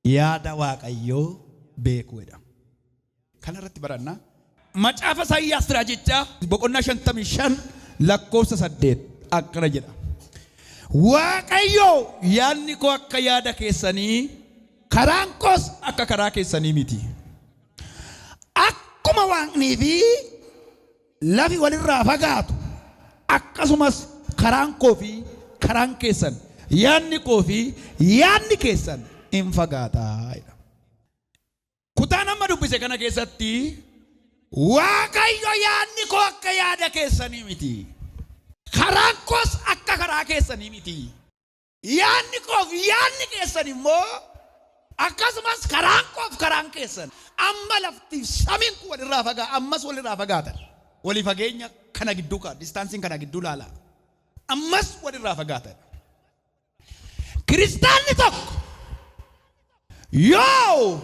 yaada waaqayyoo beekuudha. Kana irratti baranna macaafa Isaayyaas raajichaa boqonnaa 55 lakkoofsa 8 akkana jedha. Waaqayyoo yaadni koo akka yaada keessanii karaan koos akka karaa keessanii miti. Akkuma waaqnii fi lafi walirraa fagaatu akkasumas karaan koo fi karaan keessan yaadni koo fi yaadni keessan hin fagaataa. Kutaan amma dubbise kana keessatti Waaqayyo yaadni koo akka yaada keessanii miti. Karaan koos akka karaa keessanii miti. Yaadni koo fi yaadni keessan immoo akkasumas karaan koo fi karaan keessan amma lafti samiin kun walirraa fagaa ammas walirraa fagaatan. Walii fageenya kana gidduu ka distaansiin kana gidduu laala. Ammas walirraa fagaatan. Kiristaanni tokko yoo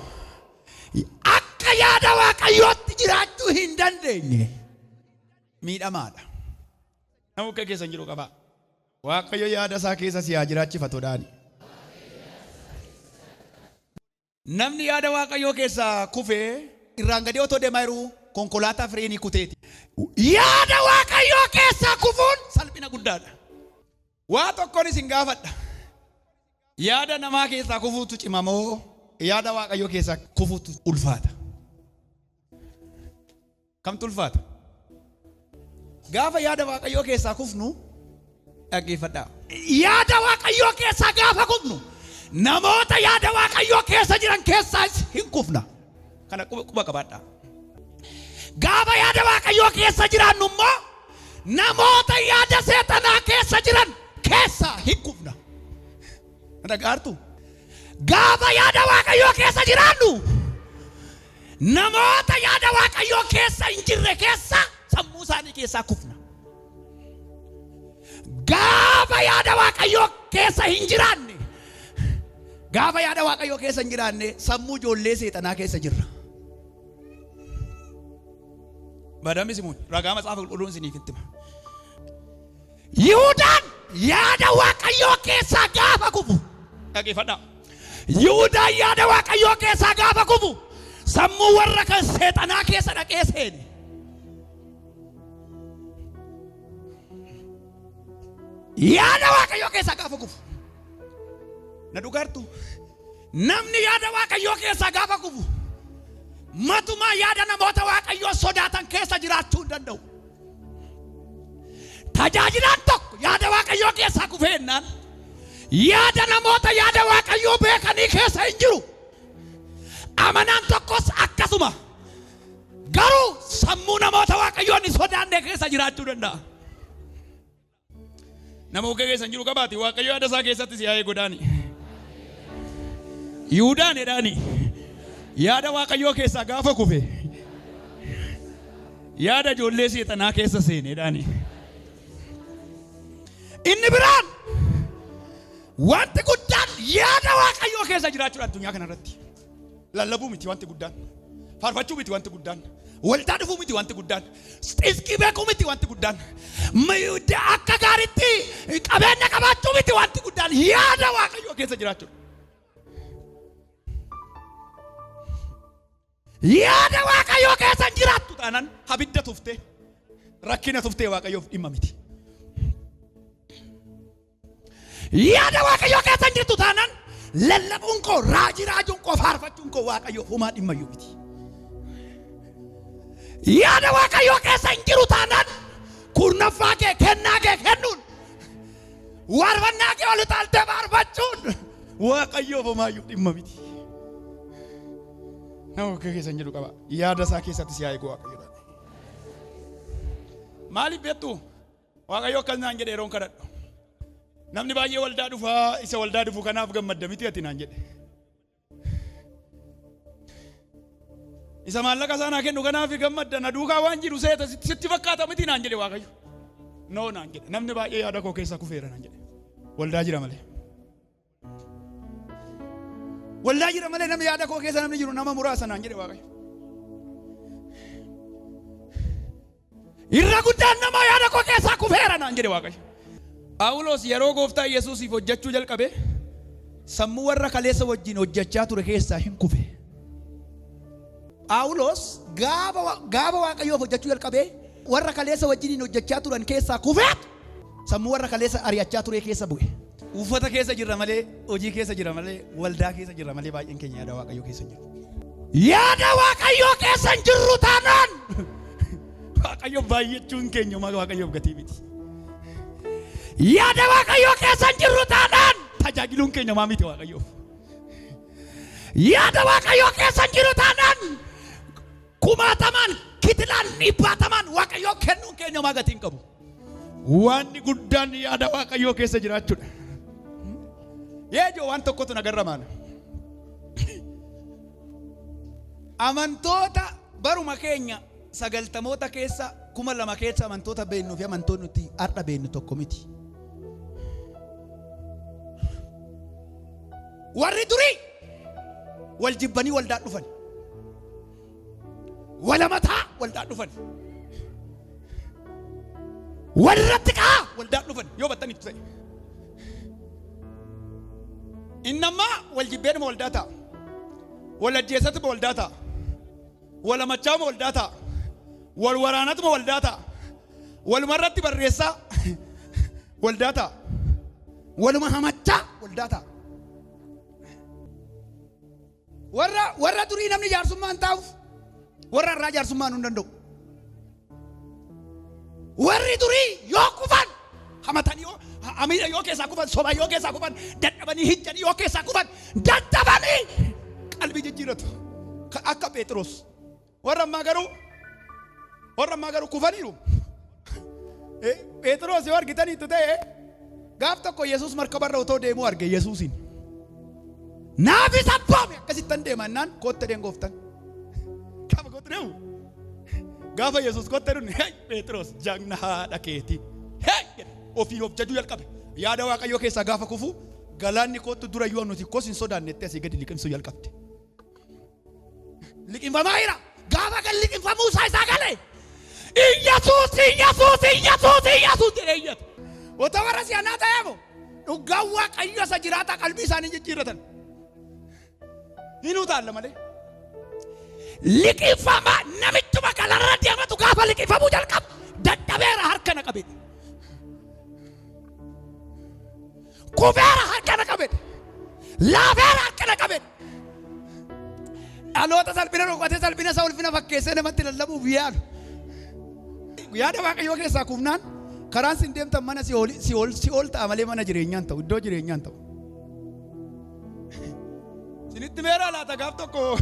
akka yaada waaqayyootti jiraachuu hin dandeenye miidhamaadha. Nama akka keessan jiru qaba. Waaqayyo yaada isaa keessa si haa jiraachifatuudhaani. Namni yaada waaqayyoo keessa kufee irraan gadee otoo deemaa jiru konkolaataa fireenii kuteeti. Yaada waaqayyoo keessa kufuun salphina guddaadha. Waa tokkoon isin gaafadha. Yaada namaa keessaa kufuutu cimamoo yaada waaqayyoo keessaa kufuutu ulfaata? Kamtu ulfaata? Gaafa yaada waaqayyoo keessaa kufnu dhaggeeffadhaa. Yaada waaqayyoo keessaa gaafa kufnu namoota yaada waaqayyoo keessa jiran keessaas hin kufna. Kana quba qabaadhaa. Gaafa yaada waaqayyoo keessa jiraannu immoo namoota yaada seexanaa keessa jiran keessaa hin kufna. Dhagaartu. Gaafa yaada waaqayyoo keessa jiraannu namoota yaada waaqayyoo keessa hin jirre keessa sammuu isaanii keessaa kufna. Gaafa yaada waaqayyoo keessa hin jiraanne gaafa yaada waaqayyoo keessa hin jiraanne sammuu ijoollee seexanaa keessa jirra. Badami simuun ragaa macaafa qulqulluun isiniif itti hima. Yihuudaan yaada waaqayyoo keessaa gaafa kufu dhaggeeffadhaa. Yihuudaan yaada waaqayyoo keessaa gaafa kufu sammuu warra kan seexanaa keessa dhaqee seene. Yaada waaqayyoo keessaa gaafa kufu. Na dhugaartu namni yaada waaqayyoo keessaa gaafa kufu matumaa yaada namoota waaqayyoo sodaatan keessa jiraachuu hin danda'u. Tajaajilaan tokko yaada waaqayyoo keessaa kufeennaan yaada namoota yaada waaqayyoo beekanii keessa hin jiru. Amanaan tokkos akkasuma garuu sammuu namoota waaqayyoon hin sodaanne keessa jiraachuu danda'a. Nama uggee keessa hin jiru qabaati waaqayyo yaada isaa keessatti si yaa'ee godaani. Yihuudaan jedhaani yaada waaqayyoo keessaa gaafa kufe yaada ijoollee seexanaa keessa seene jedhaani. Inni biraan wanti guddaan yaada waaqayyoo keessa jiraachuudha addunyaa kanarratti. Lallabuu miti wanti guddaan. Faarfachuu miti wanti guddaan. Waldaa dhufuu miti wanti guddaan. Iskii beekuu miti wanti guddaan. Akka gaariitti qabeenya qabaachuu miti wanti guddaan. Yaada waaqayyoo keessa jiraachuudha. Yaada waaqayyoo keessa hin jiraattu taanaan abidda tuftee rakkina tuftee waaqayyoof dhimma miti. Yaada waaqayyoo keessa hin jirtu taanaan lallabuun koo raajuun koo faarfachuun koo waaqayyoof homaa dhimma iyyuu miti. Yaada waaqayyoo keessa hin jiru taanaan kurnaffaa kee kennaa kee kennuun waarfannaa kee ol utaaltee faarfachuun waaqayyoof homaa iyyuu dhimma miti. Nama akka keessa hin jiru qaba. Yaada isaa keessatti si haa eegu waaqayyoodha. Maaliif beektu? Waaqayyo akkas naan jedhe yeroon kadhadhu. Namni baay'ee waldaa dhufaa isa waldaa dhufu kanaaf gammadda miti ati naan jedhe. Isa maallaqa isaa naa kennu kanaaf gammadda na duukaa waan jiru seeta sitti fakkaata miti naan jedhe waaqayyo. Noo naan jedhe. Namni baay'ee yaada koo keessaa kufeera naan jedhe. Waldaa jira malee. Waldaa jira malee namni yaada koo keessa namni jiru nama muraasa naan jedhe waaqayyo. Irra guddaan nama yaada koo keessaa kufeera naan jedhe waaqayyo. Phaawulos yeroo gooftaa Yesuusiif hojjechuu jalqabe sammuu warra kaleessa wajjin hojjechaa ture keessaa hin kufe. Phaawulos gaafa Waaqayyoof hojjechuu jalqabee warra kaleessa wajjin hojjechaa turan keessaa kufee sammuu warra kaleessa ari'achaa ture keessa bu'e. Uffata keessa jirra malee, hojii keessa jirra malee, waldaa keessa jirra malee baay'een keenya yaada Waaqayyoo keessa jiru. Yaada Waaqayyoo keessa hin jirru taanaan Waaqayyo baay'achuun keenya Waaqayyoof gatii miti. Yaada Waaqayyoo keessa hin jirru taanaan tajaajiluun keenya miti Waaqayyoof. Yaada Waaqayyoo keessa hin jiru taanaan kumaatamaan kitilaan dhibbaatamaan Waaqayyoo kennuun keenya gatii hin qabu. Wanni guddaan yaada Waaqayyoo keessa jiraachuudha. Yeejoo waan tokkotu nagarramaan. Amantoota baruma keenya 90 keessa 2000 keessa amantoota beennuu fi amantoonni nuti har'a beennu tokko miti. Warri durii wal jibbanii waldaa dhufan. Walamataa waldaa dhufan. Walirratti kaa waldaa dhufan yoo battanii tufe. Innammaa wal jibbeedhuma waldaa ta'a. Wal ajjeesatuma waldaa ta'a. Wal amachaa'uma waldaa ta'a. Wal waraanatuma waldaa ta'a. Walumarratti barreessaa waldaa ta'a. Waluma hamachaa waldaa ta'a. Warra durii namni jaarsummaa hin taa'uuf warra irraa jaarsummaa hin danda'u. Warri durii yoo kufan hamatanii amiidha yoo keessaa kufan soba yoo keessaa kufan dadhabanii hijjanii yoo keessaa kufan dadhabanii qalbii jijjiiratu akka Phexros. Warra ammaa garuu kufaniiru. Phexros yoo argitaniitu ta'e gaaf tokko Yesuus markabarra otoo deemuu arge Yesuusin. Naafi sabboome akkasittan deemannaan kootte gooftan. Gaafa kootte deemu. Gaafa Yesuus kootte dunni Phexros jagna haadha keeti. Ofiin of jajuu jalqabe. Yaada Waaqayyoo keessaa gaafa kufu galaanni kootu dura yoo nuti kos hin sodaannetti asii gadi liqimsuu jalqabde. Liqimfamaa jira. Gaafa kan liqimfamuu isaa galee Iyyesuus jedhee iyyatu. Otoo warra si'anaa ta'eemo dhugaan Waaqayyo isa jiraata qalbii isaanii jijjiirratan. Hin utaalla malee. Liqimfamaa namichuma galarra deematu gaafa liqimfamuu jalqabu dadhabeera harka na qabe. Kubeera harka na qabe. Laabeera harka na qabe. Dhaloota salphina dhokatee salphina isaa ulfina fakkeessee namatti lallabuuf yaadu. Yaada Waaqayyoo keessaa kufnaan karaan sin deemtan mana si'ool ta'a malee mana jireenyaan ta'u iddoo jireenyaan ta'u. Sinitti meeraa laata gaaf tokko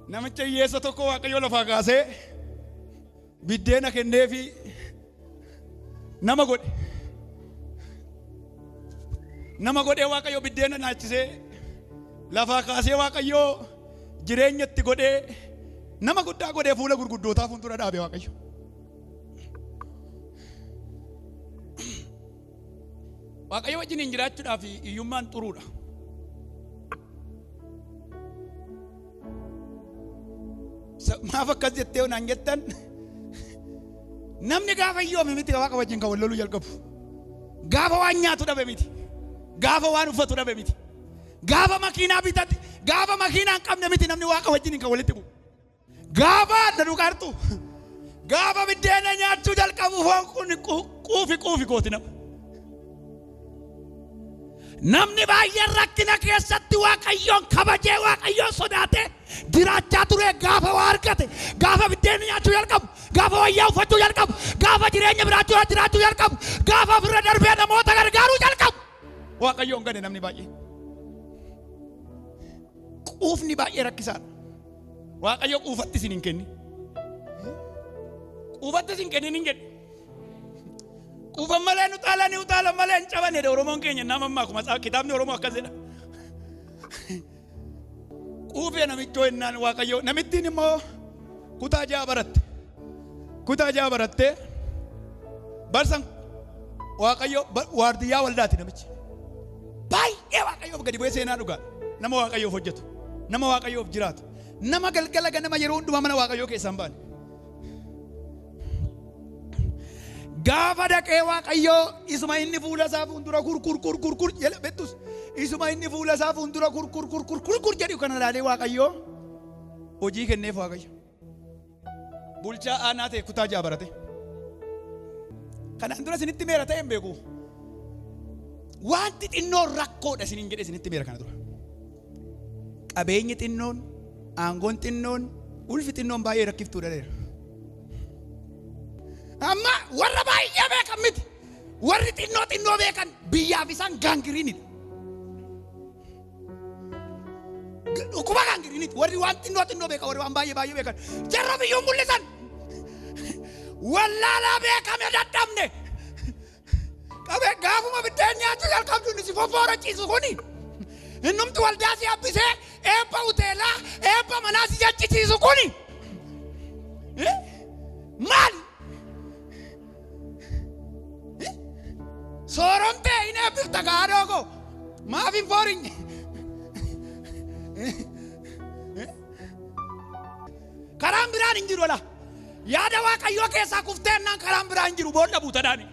namicha hiyyeessa tokko Waaqayyoo lafaa kaasee biddeena kennee fi nama godhee Waaqayyoo biddeena naachisee lafaa kaasee Waaqayyoo jireenyatti godhee nama guddaa godhee fuula gurguddootaa fuuldura dhaabe Waaqayyo. Waaqayyo wajjin jiraachuudhaaf hiyyummaan xuruudha. Maaf akkas jettee onaan jettan namni gaafa hiyyoome miti Waaqa wajjin kan wal loluu jalqabu. Gaafa waan nyaatu dhabe miti. Gaafa waan uffatu dhabe miti. Gaafa makiinaa bitatti gaafa makiinaa hin qabne miti namni Waaqa wajjin kan walitti bu'u. Gaafa adda dhugaartu gaafa biddeena nyaachuu jalqabu foon kun quufi kooti nama. Namni baay'een rakkina keessatti Waaqayyoon kabajee Waaqayyoon sodaatee jiraachaa ture gaafa waa argate gaafa biddeena nyaachuu jalqabu gaafa wayyaa uffachuu jalqabu gaafa jireenya jiraachuu jalqabu gaafa ofirra darbee namoota gargaaruu jalqabu Waaqayyoon gane namni baay'ee. Quufni baay'ee rakkisaadha. Waaqayyo quufatti isin hin kenni. Quufatti isin kennin hin jedhe. Quufan malee nu utaalan malee hin cabane dha Oromoon keenya nama ammaa kuma kitaabni Oromoo akkas jedha. Quufee namichoo innaan Waaqayyo namittiin immoo kutaa ja'a baratte barsan Waaqayyo waardiyyaa waldaati namichi. Baay'ee Waaqayyoof gadi bu'ee seenaa dhugaa. Nama Waaqayyoof hojjetu. Nama Waaqayyoof jiraatu. Nama galgala ganama yeroo hundumaa mana Waaqayyoo keessaa hin baane. Gaafa dhaqee Waaqayyoo isuma inni fuula isaa fuuldura kur jedhe bettus isuma inni fuula isaa fuuldura kur jedhu kana ilaalee Waaqayyo hojii kenneef Waaqayyo. Bulchaa aanaa ta'e kutaa ja'a barate. Kanaan dura isinitti meera ta'e hin beeku. Wanti xinnoon rakkoodha isiniin jedhe isinitti meera kana dura. Qabeenyi xinnoon, aangoon xinnoon, ulfi xinnoon baay'ee rakkiftuudha dheera. Amma warra baay'ee beekan miti. Warri xinnoo beekan biyyaaf isaan gaangiriinidha. Dhukkuba gaangiriiniti. Warri waan xinnoo beekan, warri waan baay'ee beekan. Jarra biyyuun mul'isan. Wallaalaa beekame dadhabne. Qabee gaafuma biddeen nyaachuu jalqabdu ni si fofoorachiisu kuni. Innumti waldaa si habbisee eebba hoteelaa, eebba manaa si jechisiisu kuni. Maali? Sooromtee hin eebbifta gaadhoo koo. Maaf hin foorinye. Karaan biraan hin jiru la. Yaada Waaqayyoo keessaa kuftee naan karaan biraan hin jiru booda buutadhaani.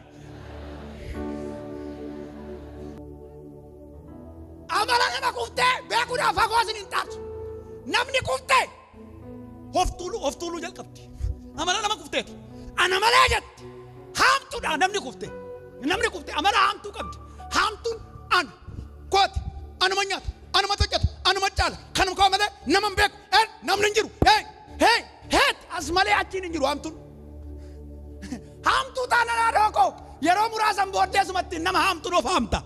Amala nama kuftee beekuudhaaf fagoo isin hin taatu. Namni kuftee of tuuluu jalqabdi. Amala nama kufteeti. Ana malee jetti. Haamtuudha namni kuftee. Namni kuftee amala haamtuu qabdi. Haamtuun ana kooti anuma nyaata anuma hojjeta anuma caala kanuma koo malee nama hin beeku namni hin jiru. As malee achiin hin jiru haamtuun. Haamtuu taana naadoo koo yeroo muraasan booddee sumatti nama haamtuun of haamta.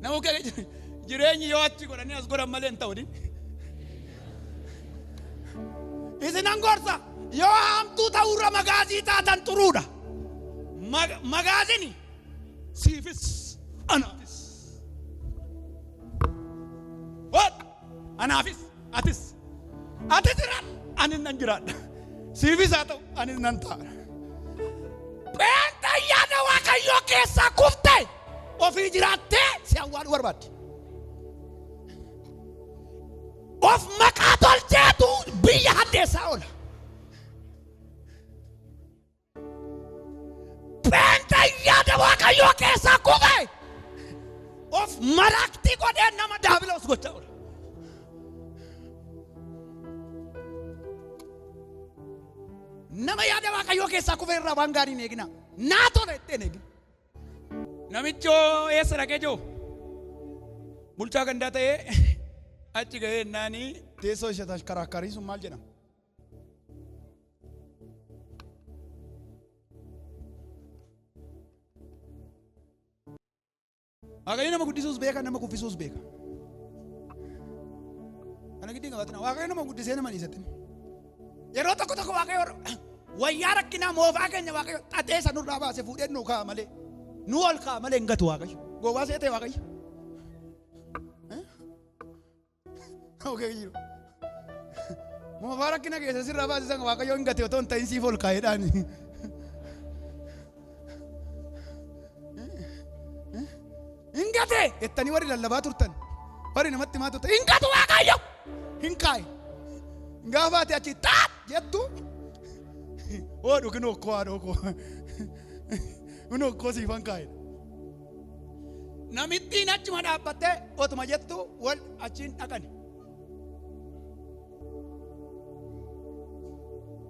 Nama jireenyi yoo achi godhanii as godhan malee hin ta'u. Isinan gorsa yoo haamtuu ta'urra magaazii taatan xuruudha. Magaazini siifis anaafis. What? Anaafis atis. Atis jiraadha anis nan jiraadha. Siifis haa ta'u anis nan ta'a. Beenta yaada Waaqayyoo keessaa kuftee ofii jiraattee si awwaaluu barbaadde. Of maqaa tolcheetu biyya haddeessaa oola. Beenta yaada Waaqayyoo keessaa kufee of maraqtii godhee nama daabiloos gochaa oola. Nama yaada Waaqayyoo keessaa kufee irraa waan gaarii hin eegina. Naa tola ittiin eegina. Namichoo eessa dhaqee jiru? Bulchaa gandaa ta'ee achi gahee naanii teessoo ishee karaakkarii sun maal jedhama? Waaqayyo nama guddisuus beeka, nama kuffisuus beeka. Kana giddii qabatina Waaqayyo nama guddisee nama dhiisatin. Yeroo tokko Waaqayyo wayyaa rakkinaa moofaa keenya Waaqayyo xaxee sanurraa baasee fuudhee nuu kaa'a malee. Nu ol kaa'a malee hin gatu Waaqayyo. Gowwaa seetee Waaqayyo. Waaqayyo. Moofaa rakkina keessa sirraa baasisan Waaqayyo hin gate otoo hin ta'in siif ol kaa'eedhaan. Hin gate ettanii warri lallabaa turtan. Warri namatti himaa turtan. Hin gatu Waaqayyo. Hin kaa'e. Gaafa ati achi taat jettu. Oodhu kinoo koo haadhoo koo. Kunoo koo siifan kaa'e. Namittiin achuma dhaabbattee otuma jettu wal achiin dhaqani.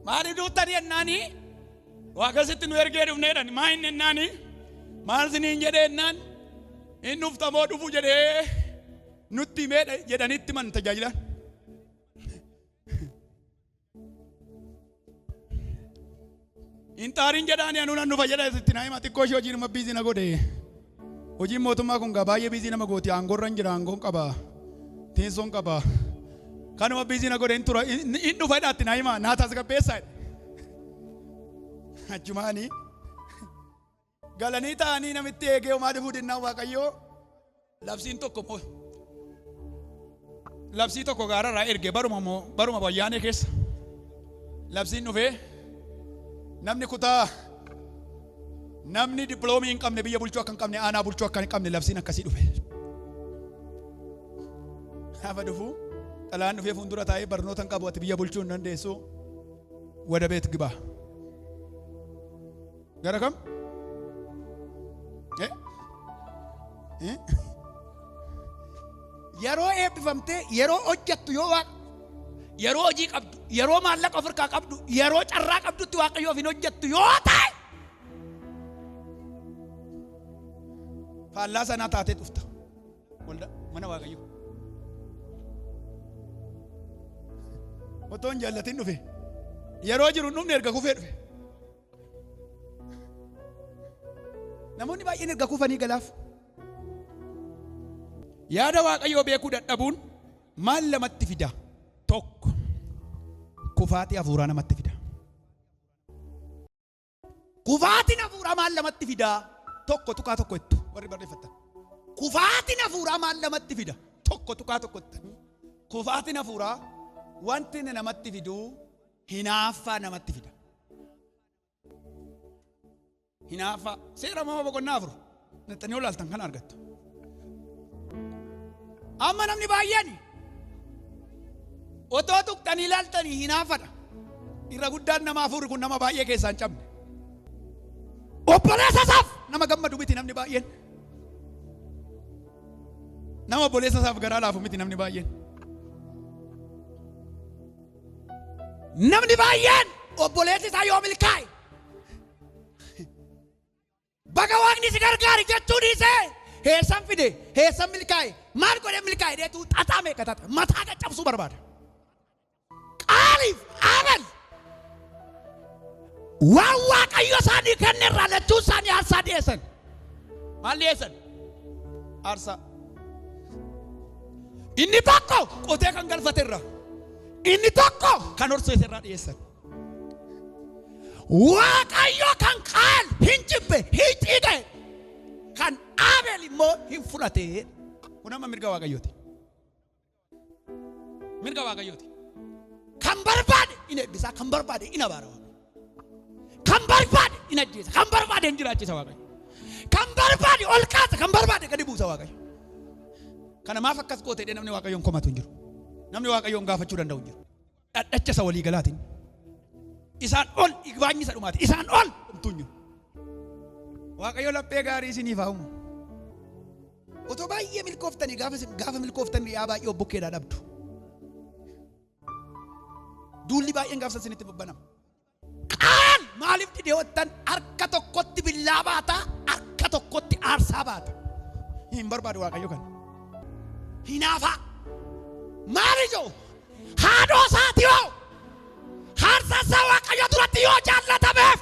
Maali duutanii ennaanii? Waaqasitti nu ergee dhufneedhaan maa inni ennaanii? Maal siniin jedhee ennaan? Inni dhuftamoo dhufu jedhee nutti himee jedhanitti man tajaajilan. Intaariin jedhaani anu nan dhufa jedha sitti naa hima xiqqoo ishee hojii nama biizii na godhe. Hojiin mootummaa kun gaa baay'ee biizii nama gooti. Aangoorra hin jira, aangoon qaba, teessoon qaba. Kanuma biizii na godhe hin tura hin dhufa jedhaatti naa hima naa tasgabbeessaa jedhe. Achumaanii galanii ta'anii namitti eegee homaa dhufuu dinnaa Waaqayyoo labsii tokko gaararraa erge baruma wayyaanee keessa labsiin dhufee namni diploomii hin qabne biyya bulchuu akka hin qabne aanaa bulchuu akka hin qabne labsiin akkasii dhufe. Gaafa dhufu xalaan dhufee fuuldura taa'ee barnoota hin qabu ati biyya bulchuu hin dandeessu wada beet gibaa. Gara kam? yeroo eebbifamtee yeroo hojjettu yoo Waaqa yeroo hojii qabdu yeroo maallaqa of harkaa qabdu yeroo carraa qabdutti Waaqayyoof hin hojjettu yoo ta'e faallaa sanaa taatee dhufta mana Waaqayyoo. Otoon jaallatiin dhufe yeroo jiru dhumni erga kufee dhufe. Namoonni baay'een erga kufanii galaaf. Yaada Waaqayyoo beekuu dadhabuun maal lamatti fida? Tokko kufaatii hafuuraa namatti fida. Kufaatiin hafuuraa maal lamatti fida? Tokko tuqaa tokko ittu warri barreeffatan. Kufaatiin hafuuraa maal lamatti fida? Tokko tuqaa tokko ittu. Kufaatiin hafuuraa wanti namatti fidu hinaaffaa namatti fida. Hinaaffaa seera mama boqonnaa afur naxxanii olaaltan kan argattu. Amma namni baay'een otoo tuqxanii ilaaltanii hinaaffadha. Irra guddaan nama hafuurri kun nama baay'ee keessaa hin cabne. Obboleessa isaaf nama gammadu miti namni baay'een. Nama obboleessa isaaf garaa laafu miti namni baay'een. Namni baay'een obboleessi isaa yoo milkaa'e baga Waaqni si gargaari jechuun isee heessan fide heessan milkaa'e maal godhee milkaa'e deetu xaxaa meeqa xaxa mataa caccabsuu barbaada. Qaaliif Abel waan Waaqayyo isaanii kennerraa lachuu isaanii aarsaa dhiyeessan. Maal dhiyeessan? Aarsaa. Inni tokko qotee kan galfaterra. Inni tokko kan horsiise irraa dhiyeessan. Waaqayyo kan Qaayil hin jibbe hin ciige kan Abel immoo hin fudhate. Kun amma mirga Waaqayyooti. Mirga Waaqayyooti. Kan barbaade in eebbisa, kan barbaade in abaara. Kan barbaade in ajjeesa, kan barbaade in jiraachisa Waaqayyo. Kan barbaade ol kaasa, kan barbaade gadi buusa Waaqayyo. Kana maaf akkas qootee namni Waaqayyoon komatu hin jiru. Namni Waaqayyoon gaafachuu danda'u hin jiru. Dhadhacha isa walii galaatiin. Isaan ol igbaanyi isa dhumaati. Isaan ol dhumtuu hin jiru. Waaqayyo laphee gaarii isiniif haa uumu. Otoo baay'ee milkooftanii gaafa milkooftanii yaa baay'ee obbokkeedhaa dhabdu. Duulli baay'een gaafsa isinitti babbanama. Qaayil maaliif dhideewwattan harka tokkotti billaa baata harka tokkotti aarsaa baata. Hin barbaadu Waaqayyo kana. Hinaafaa. Maali joo haadhoo isaati yoo haarsa isaa Waaqayyo duratti yoo jaallatameef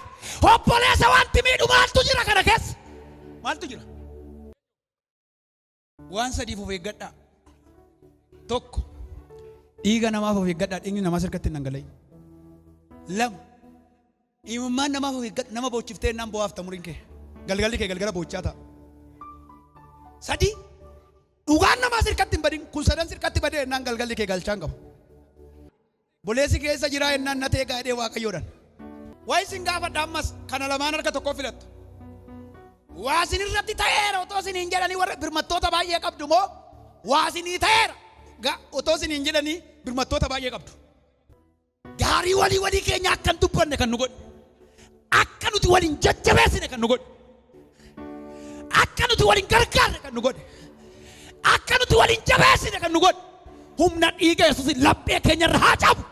obboleessa wanti miidhu maaltu jira kana keessa? Maaltu jira? Waan sadiif of eeggadhaa. Tokko dhiiga namaaf of eeggadhaa. Dhiigni namaa sirkatti hin dhangala'in. Lama imimmaan namaaf of eeggadhaa. Nama boochiftee naan bo'aafta muriin kee galgalli kee galgala boochaa ta'a. Sadii dhugaan namaa sirkatti hin badin kun sadan sirkatti badee ennaan galgalli kee galchaan qabu. Boleessi keessa jiraa ennaan natee gaadhee Waaqayyoodhaan. Waa isin gaafadha ammas kana lamaan harka tokkoo filattu. Waa isin irratti ta'eera otoo isin hin jedhanii warra birmattoota baay'ee qabdu moo waa isinii ta'eera otoo isin hin jedhanii birmattoota baay'ee qabdu. Gaarii walii keenya akka hin dubbanne kan nu godhe. Akka nuti waliin jajjabeessine kan nu godhe. Akka nuti waliin gargaarre kan nu godhe. Akka nuti waliin jabeessine kan nu godhe. Humna dhiiga Yesuusin laphee keenya irra haa cabu.